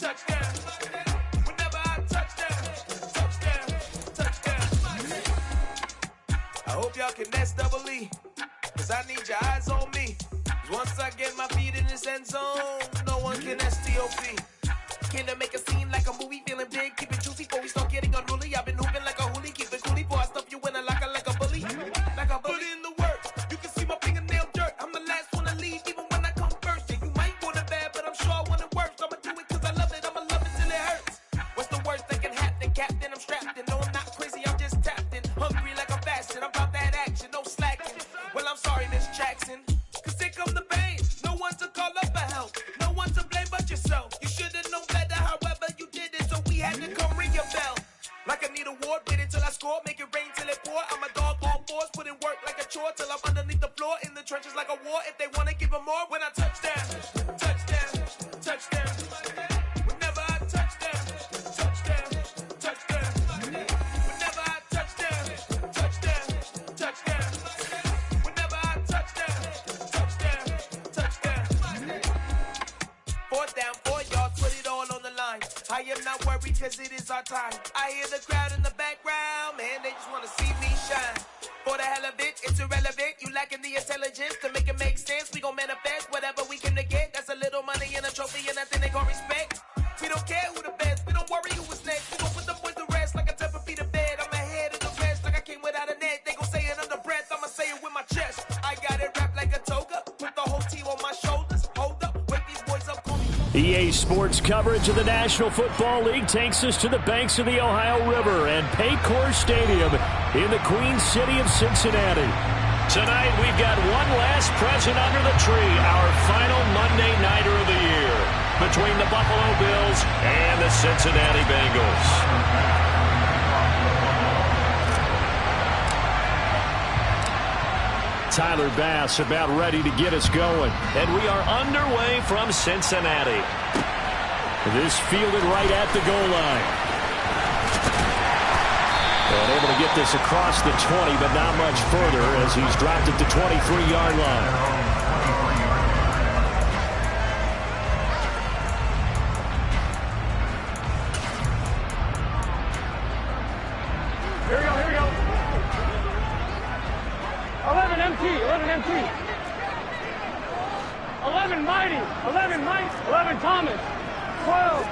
touchdown. Whenever I touchdown, touchdown, touchdown. I hope y'all can nest double E, cause I need your eyes on me. Once I get my feet in this end zone, no one can STOP. Can I make a scene like a movie, feeling big, keep it juicy before we start getting unruly. I've been hooping like a hoolie, keep it coolie before I stuff you in a locker like a bully. Like a bully. Put in the work, you can see my fingernail dirt. I'm the last one to leave, even when I come first. Yeah, you might want it bad, but I'm sure I want it worse. I'ma do it cause I love it, I'ma love it till it hurts. What's the worst that can happen, Captain? I'm strapped in, no I'm not crazy, I'm just tapped in. Hungry like I'm fasting, I'm about that action, no slacking. Well, I'm sorry, Miss Jackson, cause here come the pain. No one to call up for help, no one to blame but yourself. You should've known better, however you did it, so we had to come ring your bell. Like I need a ward, wait until I score, make it rain till it pour. I'm a dog on fours, put in work like a chore till I'm underneath the floor, in the trenches like a war. If they wanna give them more, when I touchdown, touchdown, touchdown. Whenever I touchdown, touchdown, touchdown. Whenever I touchdown, touchdown, touchdown. Whenever I touchdown, touchdown, touchdown. Fourth down, 4 yards, put it all on the line. I am not worried cause it is our time. I hear the crowd in the background, man, they just wanna see me shine. For the hell of it, it's irrelevant. You lacking the intelligence to make it make sense. We gon' manifest whatever we can to get. That's a little money and a trophy and nothing they call respect. We don't care who the best, we don't worry who was next. We gon' put the boys to rest like a 10 feet of bed. I'm ahead of the rest like I came without a net. They gon' say it under breath, I'ma say it with my chest. I got it wrapped like a toga, put the whole team on my shoulders. Hold up, wake these boys up, call me. EA Sports coverage of the National Football League takes us to the banks of the Ohio River and Paycor Stadium in the Queen City of Cincinnati. Tonight, we've got one last present under the tree, our final Monday Nighter of the year, between the Buffalo Bills and the Cincinnati Bengals. Tyler Bass about ready to get us going. And we are underway from Cincinnati. This fielded right at the goal line. And able to get this across the 20, but not much further as he's dropped at the 23-yard line. Here we go. 11 empty. 11 Mighty. 11 Thomas. 12.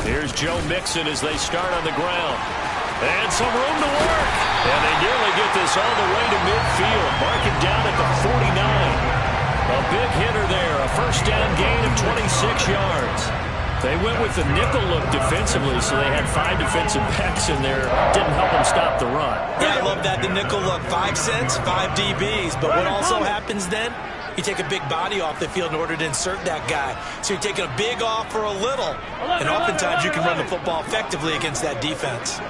Here's Joe Mixon as they start on the ground. And some room to work. And they nearly get this all the way to midfield. Mark it down at the 49. A big hitter there. A first down gain of 26 yards. They went with the nickel look defensively, so they had 5 defensive backs in there. Didn't help them stop the run. Yeah, I love that, the nickel look. 5 cents, 5 DBs. But what also happens then? You take a big body off the field in order to insert that guy. So you're taking a big off for a little. And oftentimes you can run the football effectively against that defense.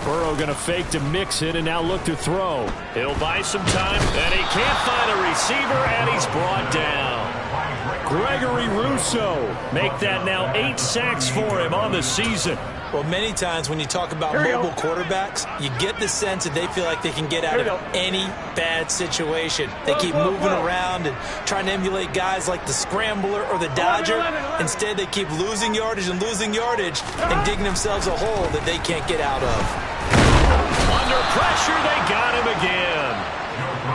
Burrow going to fake to Mixon and now look to throw. He'll buy some time, and he can't find a receiver, and he's brought down. Gregory Rousseau make that now 8 sacks for him on the season. Well, many times when you talk about mobile quarterbacks, you get the sense that they feel like they can get out of any bad situation. They keep moving around and trying to emulate guys like the Scrambler or the Dodger. Instead, they keep losing yardage and digging themselves a hole that they can't get out of. Under pressure, they got him again.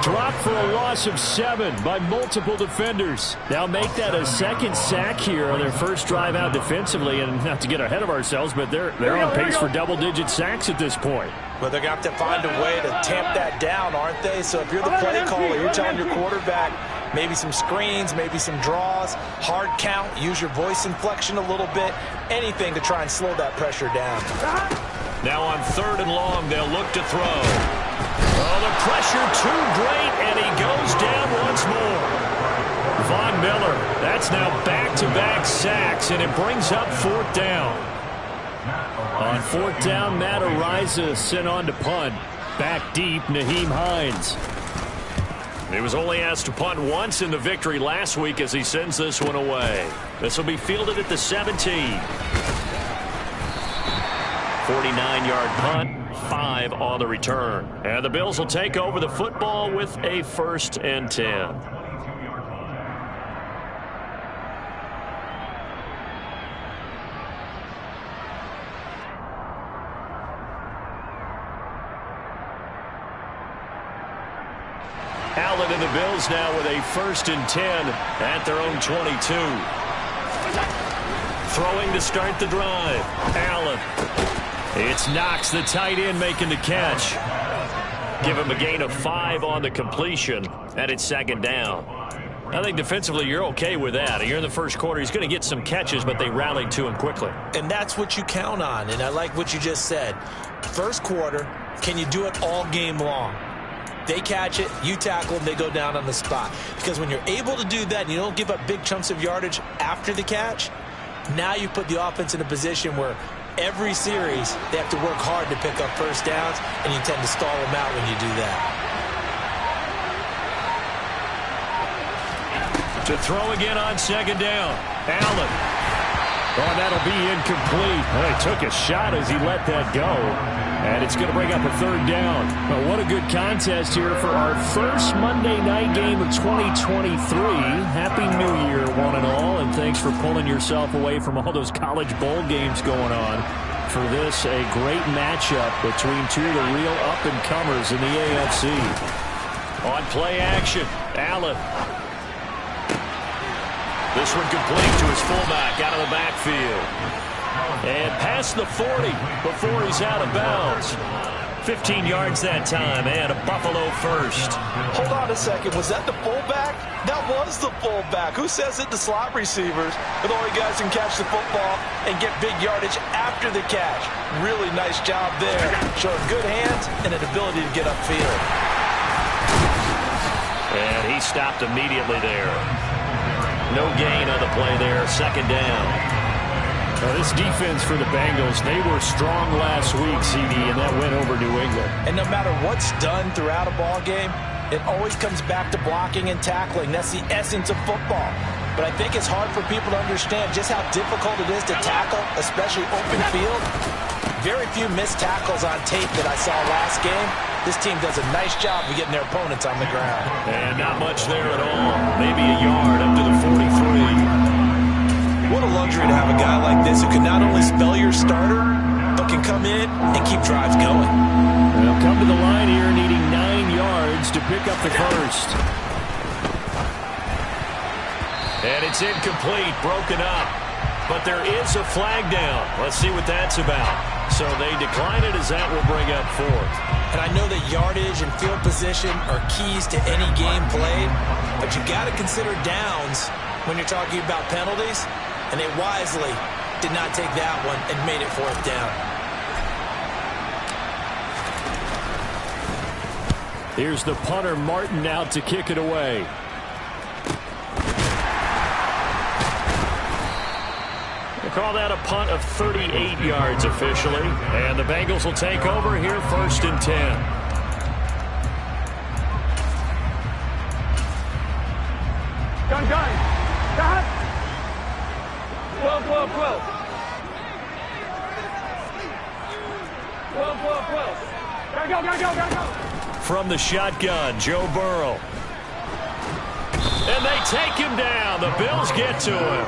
Dropped for a loss of 7 by multiple defenders. Now make that a second sack here on their first drive out defensively. And not to get ahead of ourselves, but they're on pace for double-digit sacks at this point. Well, they're going to have to find a way to tamp that down, aren't they? So if you're the play caller, you're telling your quarterback maybe some screens, maybe some draws, hard count, use your voice inflection a little bit, anything to try and slow that pressure down. Now on 3rd and long, they'll look to throw. Oh, the pressure too great, and he goes down once more. Von Miller, that's now back-to-back sacks, and it brings up 4th down. On 4th down, Matt Ariza sent on to punt. Back deep, Naheem Hines. He was only asked to punt once in the victory last week as he sends this one away. This will be fielded at the 17. 49-yard punt, 5 on the return. And the Bills will take over the football with a 1st and 10. Allen and the Bills now with a 1st and 10 at their own 22. Throwing to start the drive. Allen. It's Knox, the tight end, making the catch. Give him a gain of 5 on the completion, and it's 2nd down. I think defensively you're okay with that. You're in the first quarter. He's going to get some catches, but they rallied to him quickly. And that's what you count on, and I like what you just said. First quarter, can you do it all game long? They catch it, you tackle them, they go down on the spot. Because when you're able to do that and you don't give up big chunks of yardage after the catch, now you put the offense in a position where every series they have to work hard to pick up first downs, and you tend to stall them out when you do that. To throw again on 2nd down. Allen. Oh, that'll be incomplete. Well, he took a shot as he let that go. And it's going to bring up a 3rd down. Well, what a good contest here for our first Monday night game of 2023. Happy New Year, one and all, and thanks for pulling yourself away from all those college bowl games going on. For this, a great matchup between two of the real up-and-comers in the AFC. On play action, Allen. This one complete to his fullback out of the backfield. And past the 40 before he's out of bounds. 15 yards that time, and a Buffalo 1st. Hold on a second. Was that the fullback? That was the fullback. Who says it? The slot receivers. But the only guys can catch the football and get big yardage after the catch. Really nice job there. Showing good hands and an ability to get upfield. And he stopped immediately there. No gain on the play there. 2nd down. Now, this defense for the Bengals, they were strong last week, CD, and that went over New England. And no matter what's done throughout a ball game, it always comes back to blocking and tackling. That's the essence of football. But I think it's hard for people to understand just how difficult it is to tackle, especially open field. Very few missed tackles on tape that I saw last game. This team does a nice job of getting their opponents on the ground. And not much there at all. Maybe a yard up to the 43. What a luxury to have a guy like this who can not only spell your starter, but can come in and keep drives going. They'll come to the line here needing 9 yards to pick up the 1st. And it's incomplete, broken up. But there is a flag down. Let's see what that's about. So they decline it as that will bring up 4th. And I know that yardage and field position are keys to any game played, but you got to consider downs when you're talking about penalties. And they wisely did not take that one and made it 4th down. Here's the punter, Martin, out to kick it away. They call that a punt of 38 yards officially. And the Bengals will take over here 1st and 10. Gun. Got 12. 12. Gotta go. From the shotgun, Joe Burrow. And they take him down. The Bills get to him.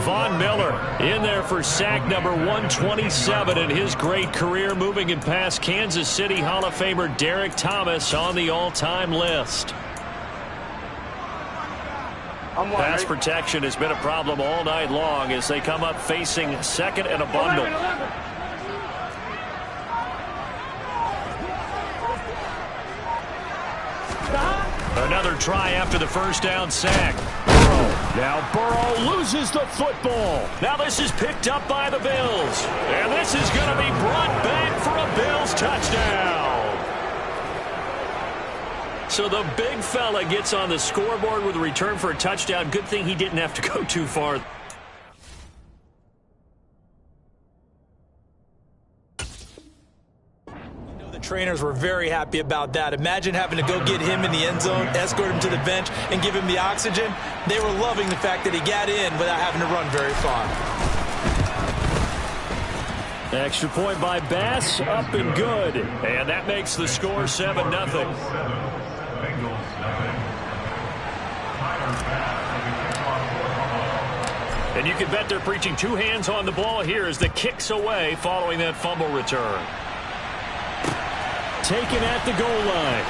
Von Miller in there for sack number 127 in his great career, moving and past Kansas City Hall of Famer Derek Thomas on the all-time list. Pass protection has been a problem all night long as they come up facing 2nd and a bundle. 11. Another try after the 1st down sack. Burrow. Now Burrow loses the football. Now this is picked up by the Bills. And this is going to be brought back for a Bills touchdown. So the big fella gets on the scoreboard with a return for a touchdown. Good thing he didn't have to go too far. trainers were very happy about that. Imagine having to go get him in the end zone, escort him to the bench, and give him the oxygen. They were loving the fact that he got in without having to run very far. Extra point by Bass, up and good. And that makes the score 7-0. And you can bet they're preaching two hands on the ball here as the kick's away following that fumble return. Taken at the goal line.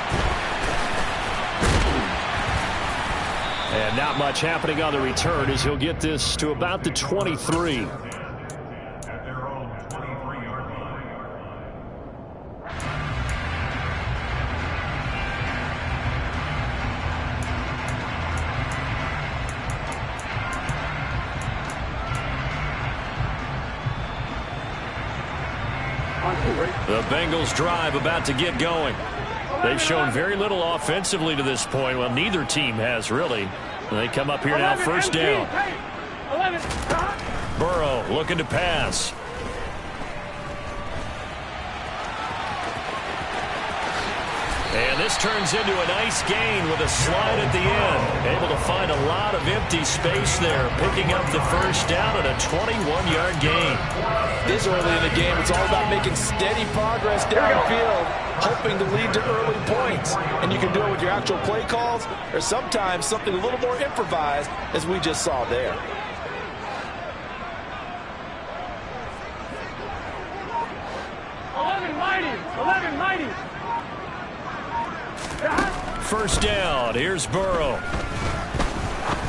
And not much happening on the return as he'll get this to about the 23. The Bengals drive about to get going. They've shown very little offensively to this point. Well, neither team has really. They come up here now, first down. Burrow looking to pass. And this turns into a nice gain with a slide at the end. Able to find a lot of empty space there, picking up the first down and a 21-yard gain. This early in the game, it's all about making steady progress downfield, hoping to lead to early points. And you can do it with your actual play calls or sometimes something a little more improvised, as we just saw there. First down. Here's Burrow.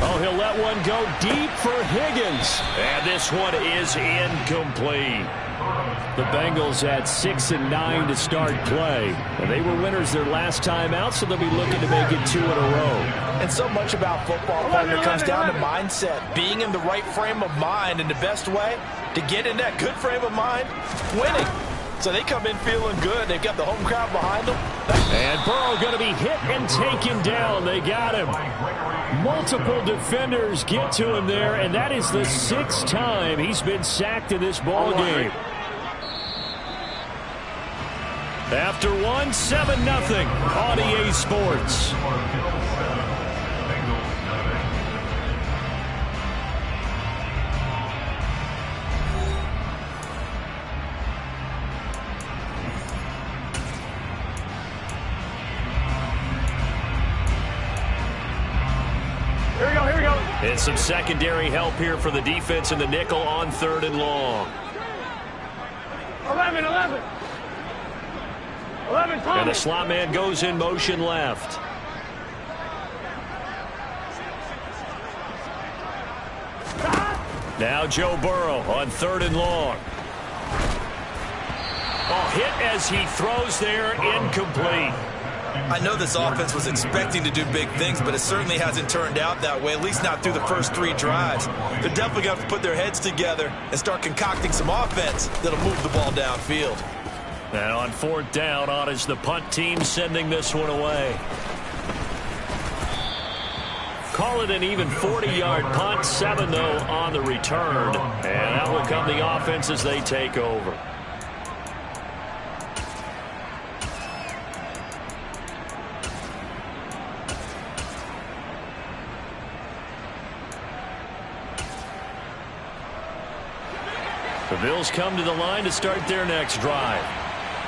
Oh, he'll let one go deep for Higgins. And this one is incomplete. The Bengals at 6-9 to start play. And they were winners their last time out, so they'll be looking to make it 2 in a row. And so much about football, partner, comes down to mindset. Being in the right frame of mind, and the best way to get in that good frame of mind, winning. So they come in feeling good. They've got the home crowd behind them. And Burrow going to be hit and taken down. They got him. Multiple defenders get to him there, and that is the 6th time he's been sacked in this ball game. After one, 7-0 on EA Sports. And some secondary help here for the defense in the nickel on 3rd and long. 11, and the slot man goes in motion left. Now Joe Burrow on 3rd and long. Oh, hit as he throws there, incomplete. I know this offense was expecting to do big things, but it certainly hasn't turned out that way, at least not through the first 3 drives. They're definitely going to have to put their heads together and start concocting some offense that'll move the ball downfield. And on 4th down, on is the punt team sending this one away. Call it an even 40-yard punt, 7 though on the return. And out will come the offense as they take over. The Bills come to the line to start their next drive.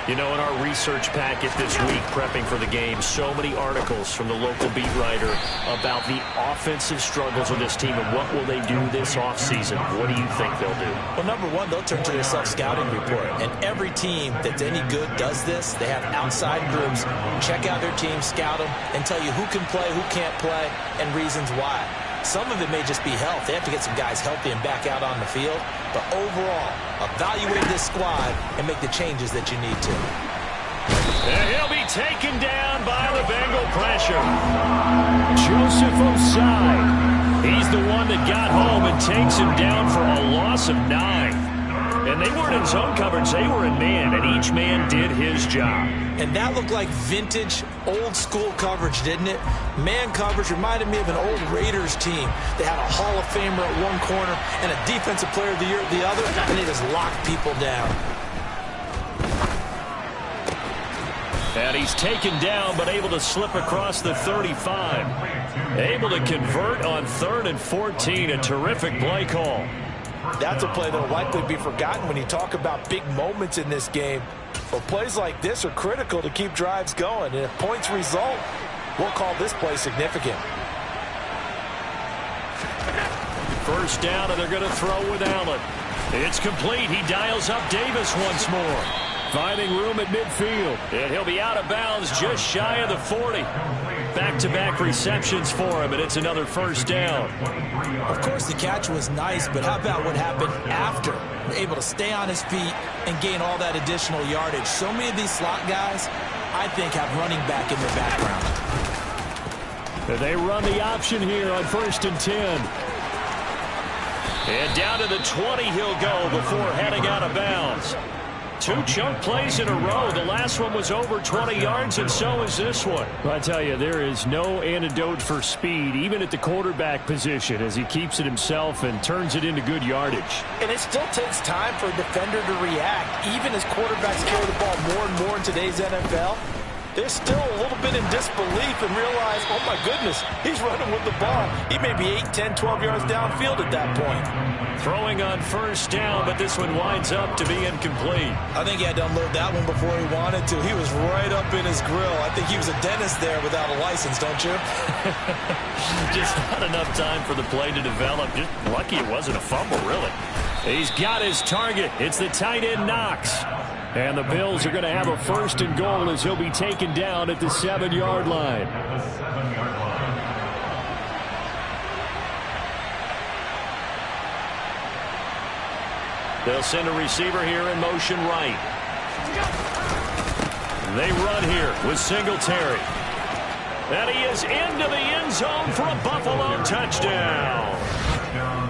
You know, in our research packet this week, prepping for the game, so many articles from the local beat writer about the offensive struggles of this team and what will they do this offseason. What do you think they'll do? Well, number one, they'll turn to their self-scouting report. And every team that's any good does this. They have outside groups, check out their team, scout them, and tell you who can play, who can't play, and reasons why. Some of it may just be health. They have to get some guys healthy and back out on the field. But overall, evaluate this squad and make the changes that you need to. And he'll be taken down by the Bengal pressure. Joseph Osai. He's the one that got home and takes him down for a loss of 9. And they weren't in zone coverage. They were in man, and each man did his job. And that looked like vintage, old-school coverage, didn't it? Man coverage reminded me of an old Raiders team. They had a Hall of Famer at one corner and a Defensive Player of the Year at the other, and they just locked people down. And he's taken down, but able to slip across the 35. Able to convert on 3rd and 14. A terrific play call. That's a play that will likely be forgotten when you talk about big moments in this game. But plays like this are critical to keep drives going. And if points result, we'll call this play significant. First down, and they're going to throw with Allen. It's complete. He dials up Davis once more. Finding room at midfield. And he'll be out of bounds just shy of the 40. Back-to-back receptions for him, and it's another first down. Of course, the catch was nice, but how about what happened after? Able to stay on his feet and gain all that additional yardage. So many of these slot guys, I think, have running back in their background. And they run the option here on 1st and 10. And down to the 20 he'll go before heading out of bounds. 2 chunk plays in a row. The last one was over 20 yards, and so is this one. I tell you, there is no antidote for speed, even at the quarterback position, as he keeps it himself and turns it into good yardage. And it still takes time for a defender to react. Even as quarterbacks carry the ball more and more in today's NFL, they're still a little bit in disbelief and realize, oh my goodness, he's running with the ball. He may be 8, 10, 12 yards downfield at that point. Throwing on first down, but this one winds up to be incomplete. I think he had to unload that one before he wanted to. He was right up in his grill. I think he was a dentist there without a license, don't you? Just not enough time for the play to develop. Just lucky it wasn't a fumble, really. He's got his target. It's the tight end Knox. And the Bills are going to have a 1st and goal as he'll be taken down at the 7-yard line. They'll send a receiver here in motion right. They run here with Singletary. And he is into the end zone for a Buffalo touchdown.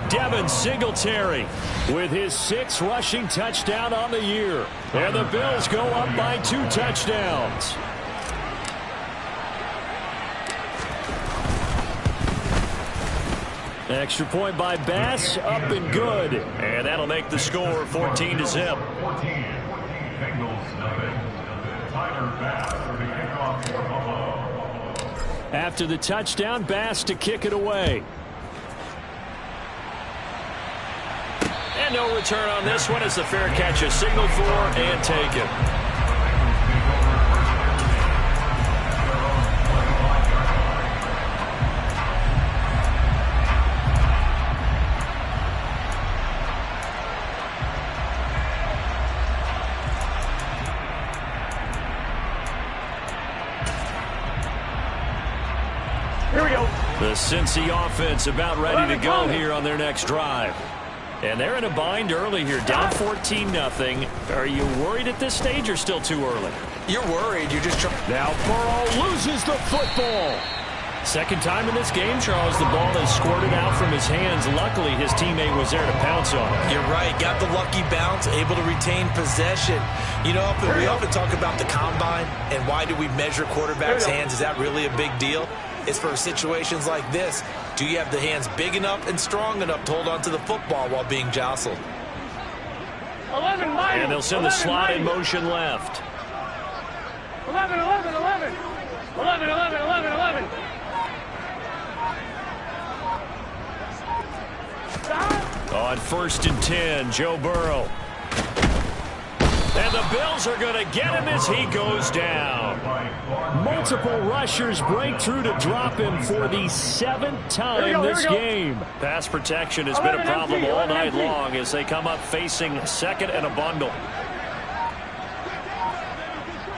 Devin Singletary with his 6th rushing touchdown on the year. And the Bills go up by 2 touchdowns. Extra point by Bass, up and good. And that'll make the score 14-0. After the touchdown, Bass to kick it away. And no return on this one as the fair catch is signaled for and taken. Here we go. The Cincy offense about ready to go here on their next drive. And they're in a bind early here, down 14-0. Are you worried at this stage or still too early? You're worried. You're just trying. Now Burrow loses the football. Second time in this game, Charles, the ball has squirted out from his hands. Luckily, his teammate was there to pounce on it. You're right. Got the lucky bounce, able to retain possession. You know, we often talk about the combine and why do we measure quarterbacks' hands? Is that really a big deal? It's for situations like this. Do you have the hands big enough and strong enough to hold on to the football while being jostled? 11, and they'll send the slot in motion left. 11, 11, 11. 11, 11, 11, 11. On 1st and 10, Joe Burrow. And the Bills are going to get him as he goes down. Multiple rushers break through to drop him for the 7th time this game. Pass protection has been a problem all night long as they come up facing 2nd and a bundle.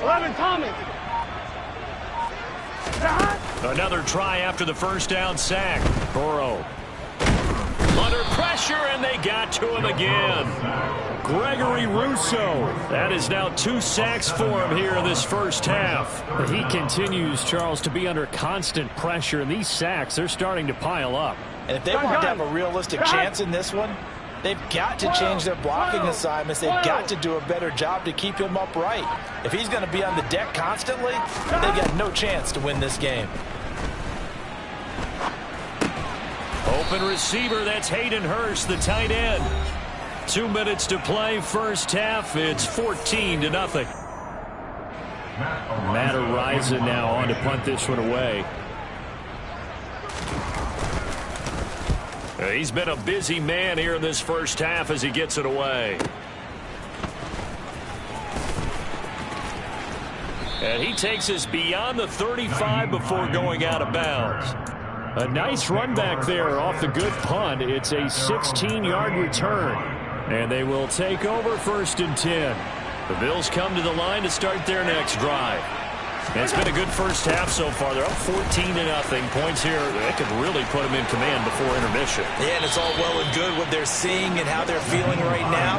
11, Thomas. Another try after the first down sack. Burrow under pressure, and they got to him again. Gregory Rousseau. That is now 2 sacks for him here in this first half. He continues, Charles, to be under constant pressure, and these sacks, they're starting to pile up. And if they want to have a realistic chance in this one, they've got to change their blocking assignments. They've got to do a better job to keep him upright. If he's going to be on the deck constantly, they got no chance to win this game. Open receiver, that's Hayden Hurst, the tight end. 2 minutes to play, first half. It's 14-0. Matt Horizon now on to punt this one away. He's been a busy man here in this first half as he gets it away. And he takes us beyond the 35 before going out of bounds. A nice run back there off the good punt. It's a 16-yard return. And they will take over 1st and 10. The Bills come to the line to start their next drive. And it's been a good first half so far. They're up 14-0. Points here, that could really put them in command before intermission. Yeah, and it's all well and good what they're seeing and how they're feeling right now.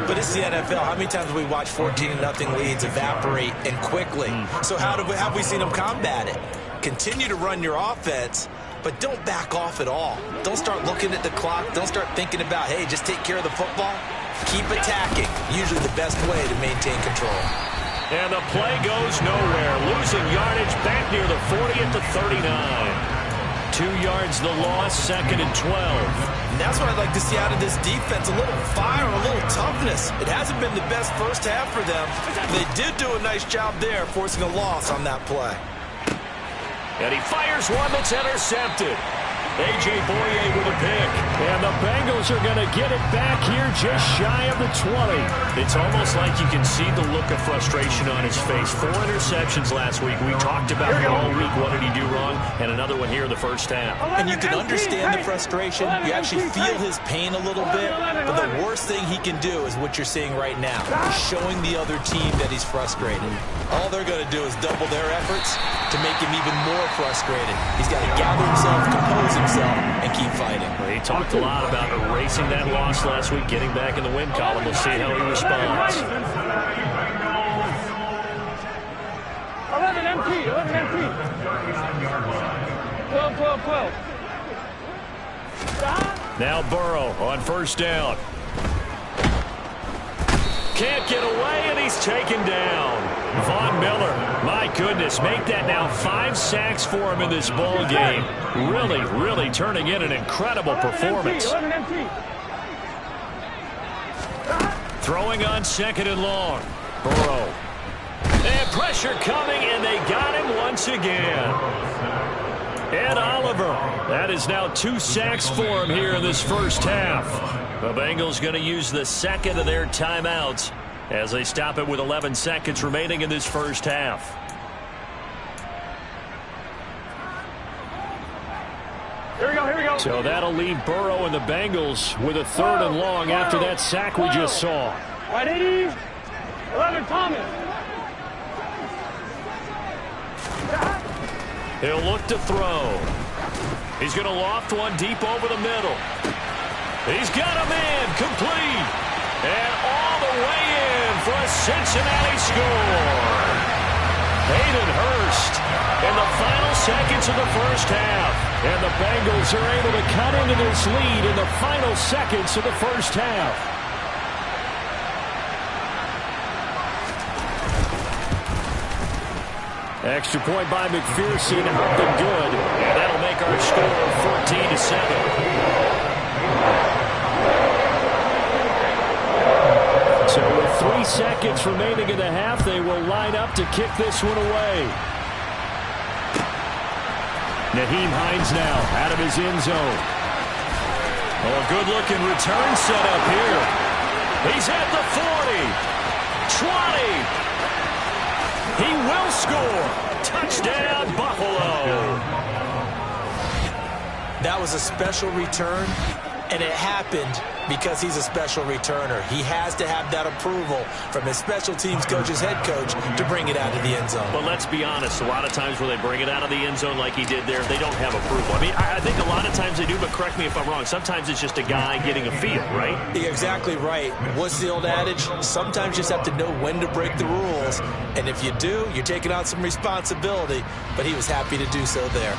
But it's the NFL. How many times have we watched 14-0 leads evaporate and quickly? So how have we seen them combat it? Continue to run your offense, but don't back off at all. Don't start looking at the clock. Don't start thinking about, hey, just take care of the football. Keep attacking. Usually the best way to maintain control. And the play goes nowhere. Losing yardage back near the 40 at the 39. 2 yards the loss, 2nd and 12. And that's what I'd like to see out of this defense. A little fire, a little toughness. It hasn't been the best first half for them. They did do a nice job there, forcing a loss on that play. And he fires one that's intercepted. A.J. Boye with a pick. And the Bengals are going to get it back here just shy of the 20. It's almost like you can see the look of frustration on his face. 4 interceptions last week. We talked about it all week. What did he do wrong? And another one here in the first half. And you can understand the frustration. You actually feel his pain a little bit. But the worst thing he can do is what you're seeing right now. Showing the other team that he's frustrated. All they're going to do is double their efforts to make him even more frustrated. He's got to gather himself, compose himself, and keep fighting. Well, he talked a lot about erasing that loss last week, getting back in the win column. We'll see how he responds. 11 empty. 12. Now Burrow on first down. Can't get away, and he's taken down. Von Miller, my goodness, make that now 5 sacks for him in this ball game. Really turning in an incredible performance. Throwing on 2nd and long. Burrow. And pressure coming, and they got him once again. Ed Oliver, that is now 2 sacks for him here in this first half. The Bengals going to use the 2nd of their timeouts as they stop it with 11 seconds remaining in this first half. Here we go. So that'll leave Burrow and the Bengals with a 3rd and long after that sack we just saw. Right 80. 11 Thomas. He'll look to throw. He's going to loft one deep over the middle. He's got him in, complete. And all the way in for a Cincinnati score. Hayden Hurst in the final seconds of the first half. And the Bengals are able to cut into this lead in the final seconds of the first half. Extra point by McPherson, up and good. And that'll make our score 14-7. So with 3 seconds remaining in the half, they will line up to kick this one away. Nyheim Hines now out of his end zone. Oh, a good-looking return set up here. He's at the 40. 20. He will score. Touchdown, Buffalo. That was a special return, and it happened because he's a special returner. He has to have that approval from his special teams coach, his head coach, to bring it out of the end zone. But let's be honest, a lot of times when they bring it out of the end zone like he did there, they don't have approval. I mean, I think a lot of times they do, but correct me if I'm wrong. Sometimes it's just a guy getting a feel, right? You're exactly right. What's the old adage? Sometimes you just have to know when to break the rules. And if you do, you're taking on some responsibility. But he was happy to do so there.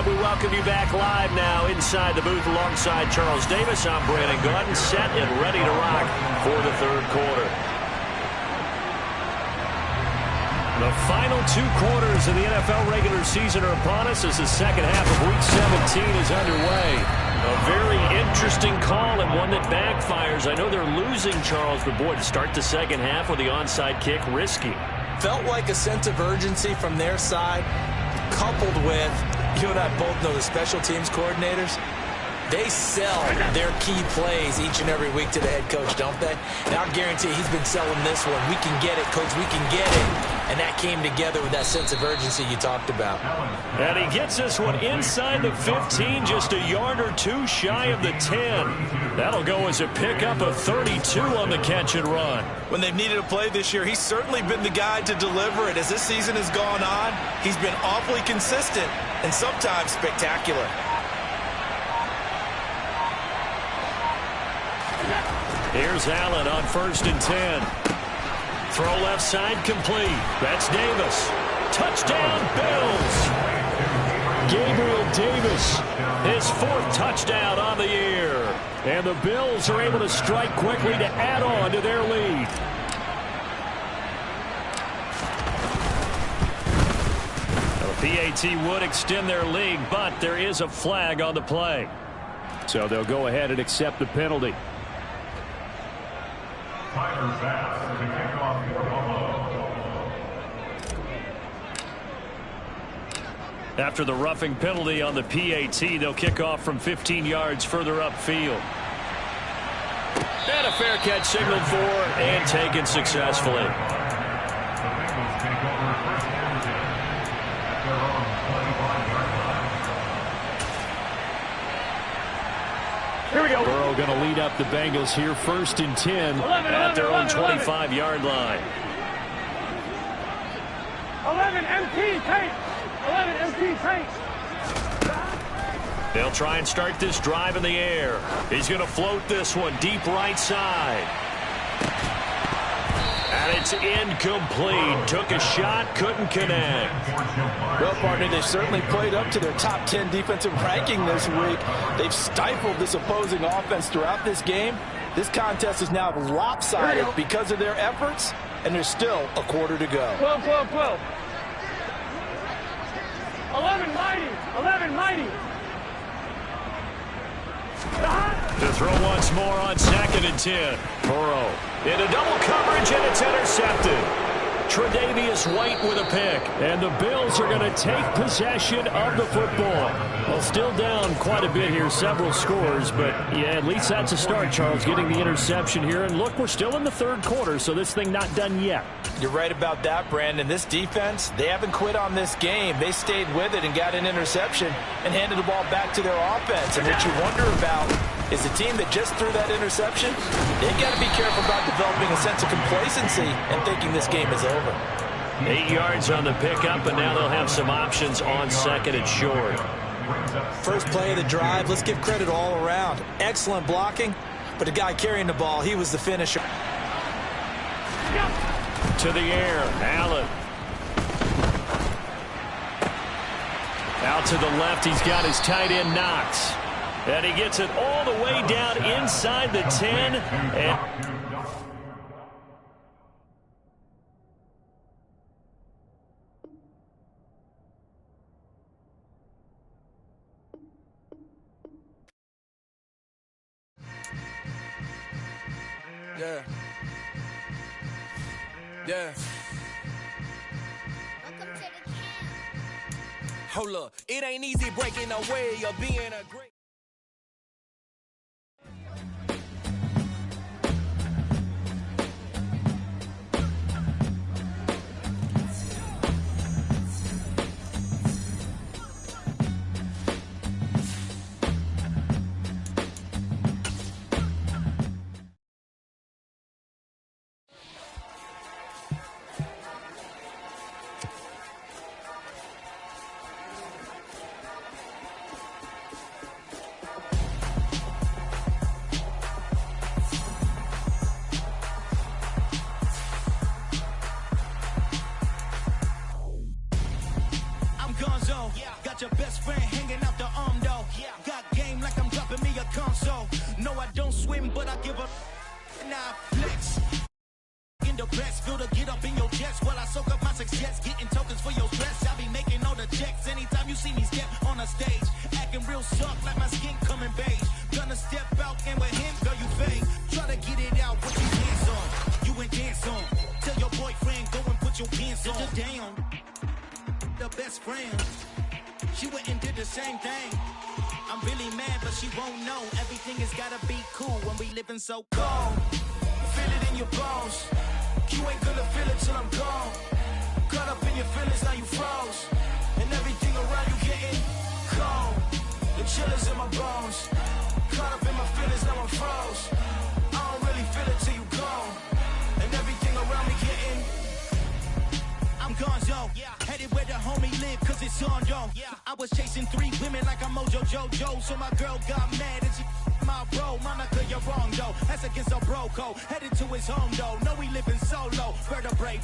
We welcome you back live now inside the booth alongside Charles Davis. I'm Brandon Gaudin, set and ready to rock for the third quarter. The final 2 quarters of the NFL regular season are upon us as the second half of Week 17 is underway. A very interesting call and one that backfires. I know they're losing, Charles, but boy, to start the second half with the onside kick, risky. Felt like a sense of urgency from their side, coupled with, you and I both know the special teams coordinators, they sell their key plays each and every week to the head coach, don't they? And I'll guarantee he's been selling this one. We can get it, coach, we can get it. And that came together with that sense of urgency you talked about. And he gets this one inside the 15, just a yard or 2 shy of the 10. That'll go as a pickup of 32 on the catch and run. When they've needed a play this year, he's certainly been the guy to deliver it. As this season has gone on, he's been awfully consistent and sometimes spectacular. Here's Allen on 1st and 10. Throw left side complete. That's Davis. Touchdown, Bills. Gabriel Davis, his 4th touchdown on the year. And the Bills are able to strike quickly to add on to their lead. The PAT would extend their lead, but there is a flag on the play. So they'll go ahead and accept the penalty. After the roughing penalty on the PAT, they'll kick off from 15 yards further upfield. And a fair catch signaled for and taken successfully. Here we go. Burrow going to lead up the Bengals here, 1st and 10 at their own 25-yard line. 11 MT tank. 11 MT tank. They'll try and start this drive in the air. He's going to float this one deep right side. And it's incomplete. Took a shot, couldn't connect. Well, partner, they've certainly played up to their top 10 defensive ranking this week. They've stifled this opposing offense throughout this game. This contest is now lopsided because of their efforts, and there's still a quarter to go. 12, 12, 12. 11 mighty. 11 mighty. To throw once more on 2nd and 10. Burrow into double coverage, and it's intercepted. Tre'Davious White with a pick. And the Bills are going to take possession of the football. Well, still down quite a bit here, several scores. But, yeah, at least that's a start, Charles, getting the interception here. And, look, we're still in the third quarter, so this thing not done yet. You're right about that, Brandon. This defense, they haven't quit on this game. They stayed with it and got an interception and handed the ball back to their offense. And what you wonder about is the team that just threw that interception, they've got to be careful about developing a sense of complacency and thinking this game is over. 8 yards on the pickup, and now they'll have some options on 2nd and short. First play of the drive, let's give credit all around. Excellent blocking, but the guy carrying the ball, he was the finisher. To the air, Allen. Out to the left, he's got his tight end Knox. And he gets it all the way down inside the 10. And yeah. Yeah. Hold up. It ain't easy breaking away or being a great. Got your best friend hanging out. console. No, I don't swim, but I give a nah flex. In the best, feel to get up in your chest while I soak up my success, getting tokens for your stress. I be making all the checks anytime you see me step on a stage, acting real soft like my skin coming beige. Gonna step out and with him, girl, you fake. Try to get it out, what you dance on, you ain't dance on. Tell your boyfriend, go and put your pants on. Down, the best friend, she went and did the same thing. I'm really mad, but she won't know. Everything has gotta be cool when we living so cold. Feel it in your bones. You ain't gonna feel it till I'm gone. Caught up in your feelings, now you froze. And everything around you getting cold. The chill is in my bones. Caught up in my feelings, now I'm froze. I don't really feel it till you gone. And everything around me getting I'm gone, yo. Headed where the homie live, cause it's on, yo. I was chasing 3 women like I'm Mojo Jojo. So my girl got mad and she my bro. Monica, you're wrong, though. That's against a bro code. Headed to his home, though. No, we living solo. Vertebrae.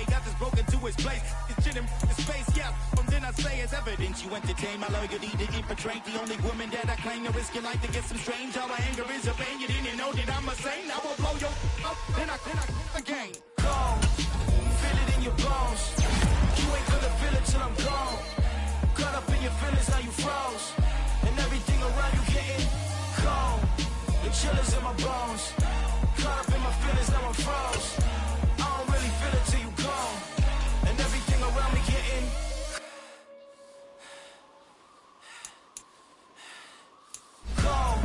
Got this broken to his place. It's shit in his face, yeah. From then I say it's evidence. You entertain my loyalty to infiltrate. The only woman that I claim to risk your life to get some strange. All my anger is a pain. You didn't know that I'm a saint. I will blow your up. Then I again. Cold. Feel it in your bones. You ain't gonna feel it till I'm gone. Caught up in your feelings, now you froze. And everything around you getting cold. The chill is in my bones. Caught up in my feelings, now I'm froze. I don't really feel it till you gone. And everything around me getting cold.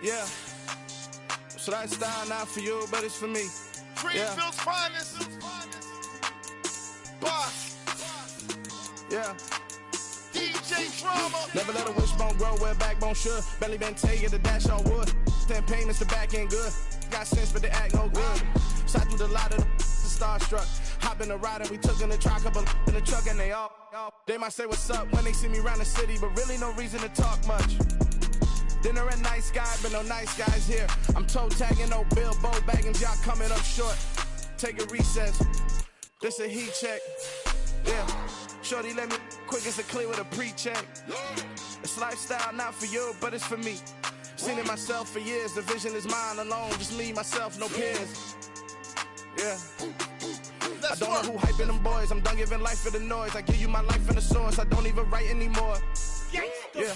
Yeah. So that style not for you, but it's for me. Greenfield's finest. Boss. Yeah. DJ Drama. Never let a wishbone grow where a backbone should. Belly been tell you the dash on wood. 10 payments, the back ain't good. Got sense, but the act no good. Shot through the lot of the starstruck. Hop in the ride and we took in the truck, couple in the truck and they all. They might say what's up when they see me around the city, but really no reason to talk much. Dinner at Nice Guy, but no nice guys here. I'm toe tagging, no Bilbo baggins, y'all coming up short. Take a recess. This a heat check. Yeah. Shorty, let me quick as a clear with a pre-check. It's lifestyle, not for you, but it's for me. Seen it myself for years, the vision is mine alone. Just me, myself, no peers. Yeah. I don't know who hyping them boys. I'm done giving life for the noise. I give you my life in the source. I don't even write anymore. Yeah.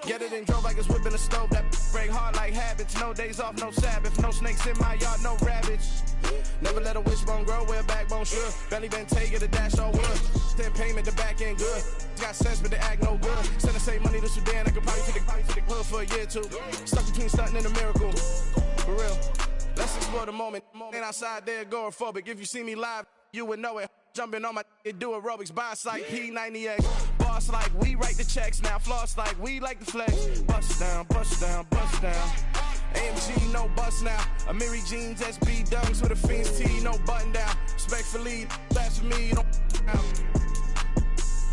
Get it and drove like it's whipping a stove. That break hard like habits. No days off, no Sabbath. No snakes in my yard, no rabbits. Never let a wishbone grow where a backbone should. Belly been take it, a dash on wood. Then payment, the back end good. Got sense, but the act no good. Send the same money to Sudan. I could probably take the hood for a year or two. Stuck between stunting and a miracle. For real. Let's explore the moment. Ain't outside there agoraphobic. If you see me live, you would know it. Jumping on my do aerobics, boss like P90X. Boss like we write the checks now. Floss like we like the flex. Bust down, bust down, bust down. AMG, no bust now. Amiri jeans, SB dunks with a Fiends T, no button down. Respectfully, that's for me, don't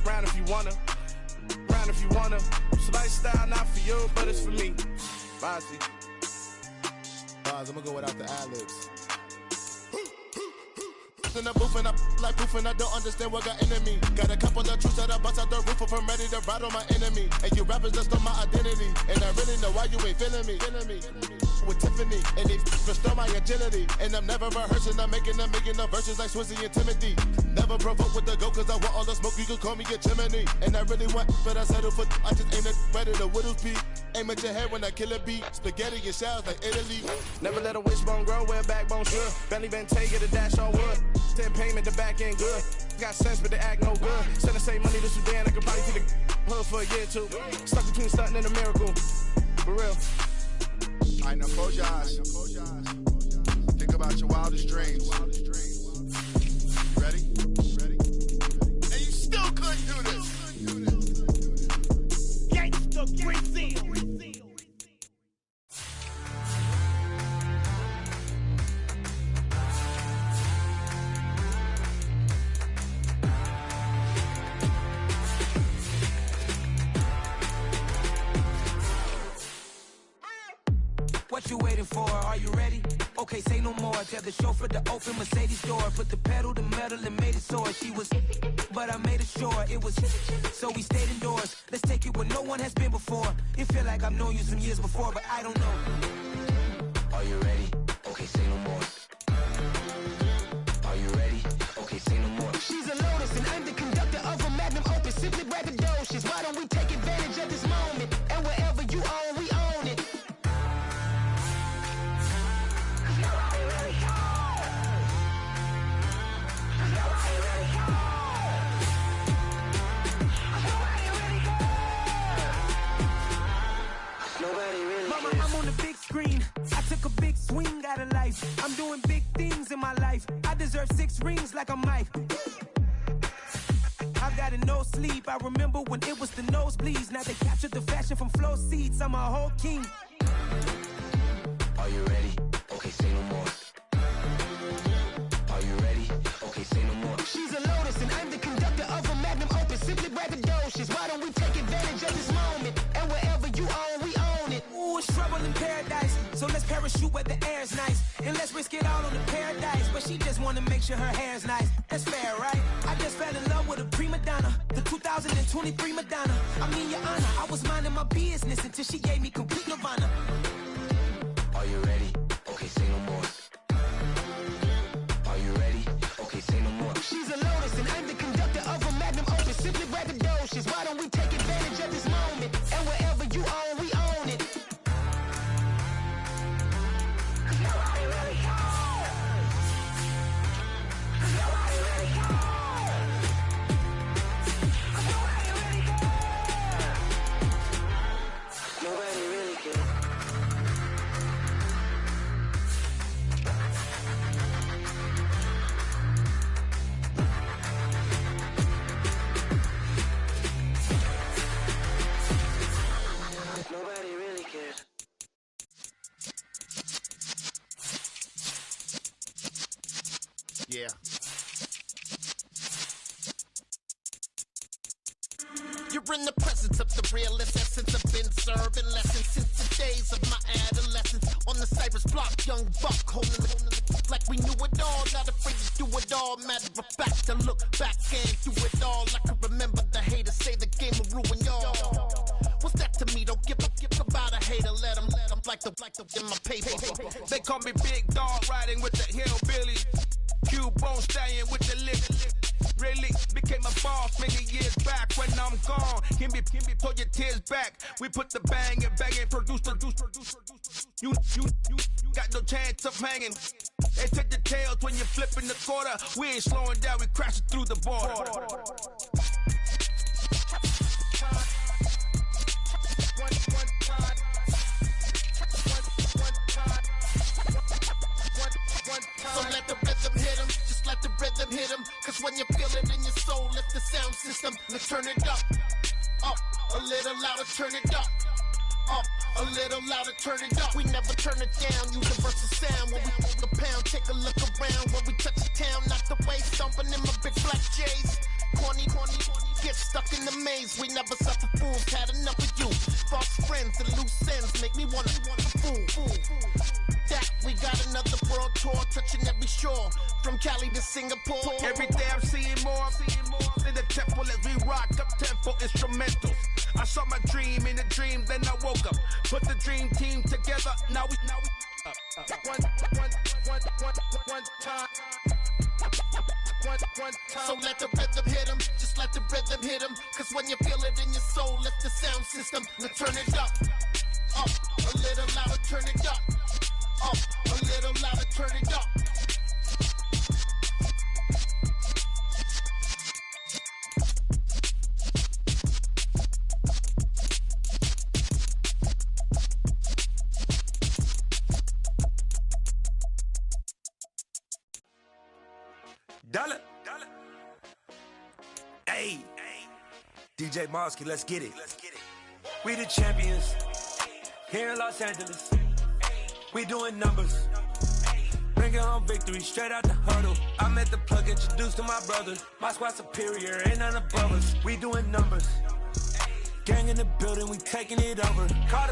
round if you wanna. Round if you wanna. It's lifestyle, not for you, but it's for me. Bossy. I'm gonna go without the ad-libs. In the booth and I like proof and I don't understand what got into me. Got a couple of truths that I bust out the roof if I'm ready to ride on my enemy. And you rappers just stole my identity. And I really know why you ain't feeling me. With Tiffany, and they restore my agility. And I'm never rehearsing, I'm making the verses like Swizzy and Timothy. Never provoke with the go, cause I want all the smoke, you can call me a chimney. And I really want, but I settle for, I just aim it better the Whittles Peak. Aim at your head when I kill a beat. Spaghetti and shells like Italy. Never let a wishbone grow where a backbone should. Belly been take it, a dash on wood. 10 payment, the back end good. Got sense, but the act no good. Send the same money to Sudan, I could probably take the hood for a year or two. Stuck between stunting and a miracle. For real. I know, close your eyes. Think about your wildest dreams. Ready? And you still couldn't do this. Gangsta Brazil. What you waiting for? Are you ready? Okay, say no more. Tell the chauffeur to open Mercedes door. Put the pedal to metal and made it soar. She was, but I made it sure it was. So we stayed indoors. Let's take it where no one has been before. It feel like I've known you some years before, but I don't know. Are you ready? Okay, say no more. Are you ready? Okay, say no more. She's a Lotus and I'm the conductor of a magnum opus. Simply braggadocious. Why don't we take advantage of this moment? And wherever you own, we own it. I'm on the big screen. I took a big swing out of life. I'm doing big things in my life. I deserve 6 rings like a Mike. I've got no sleep. I remember when it was the nosebleeds. Now they captured the fashion from flow seats. I'm a whole king. Are you ready? Okay, say no more. Are you ready? Okay, say no more. She's a Lotus and I'm the conductor of a magnum opus. Simply braggadocious. Why don't we take advantage of this moment? And wherever you own, we own it. Ooh, it's trouble in paradise. So let's parachute where the air's nice. And let's risk it all on the paradise. But she just wanna make sure her hair's nice. That's fair, right? I just fell in love with a prima donna. The 2023 Madonna. I mean, your honor, I was minding my business until she gave me complete nirvana. Are you ready? Okay, say no more. Are you ready? Okay, say no more. She's a Lotus and I'm the conductor of a magnum opus. Simply braggadocious. Why don't we take advantage of this moment? And wherever you own, we own it. Nobody really cares. Nobody really cares. Nobody really cares. Nobody really cares. Nobody really cares. Yeah. You're in the presence of the realest essence. I've been serving lessons since the days of my adolescence. On the Cypress block, young buck holding the like we knew it all. Not afraid to do it all. Matter of fact, I look back and through it all. I can remember the haters say the game will ruin y'all. What's that to me? Don't give about a hater. Let them like the in my paper. They call me Big Dog, riding with the hillbillies. Q-Bone stallion with the lip. Really became a boss many years back. When I'm gone, can be pull your tears back. We put the bang and produce. You got no chance of hanging. They take the tails when you're flipping the quarter. We ain't slowing down, we crashing through the border. So let the rhythm hit him, just let the rhythm hit him. Cause when you feel it in your soul, lift the sound system, let's turn it up. Up, a little louder, turn it up. Up, a little louder, turn it up. We never turn it down, universal sound. When we pull the pound, take a look around. When we touch the town, not the way, stomping in my big black J's. Corny, get stuck in the maze. We never suffer fools, had enough of you. False friends and loose ends make me wanna fool. That we got another world tour, touching every shore, from Cali to Singapore. Every day I'm seeing more in the temple as we rock up tempo instrumentals. I saw my dream in a dream, then I woke up. Put the dream team together, now we up. One time. So let the rhythm hit him, just let the rhythm hit him. Cause when you feel it in your soul, lift the sound system, let's turn it up. Up, a little louder, turn it up. Up, a little louder, turn it up. Dollar. Hey, DJ Mosky, let's get it. We the champions here in Los Angeles. We doing numbers. Bringing home victory straight out the huddle. I met the plug, introduced to my brothers. My squad superior, ain't none above us. We doing numbers. Gang in the building, we taking it over. Call the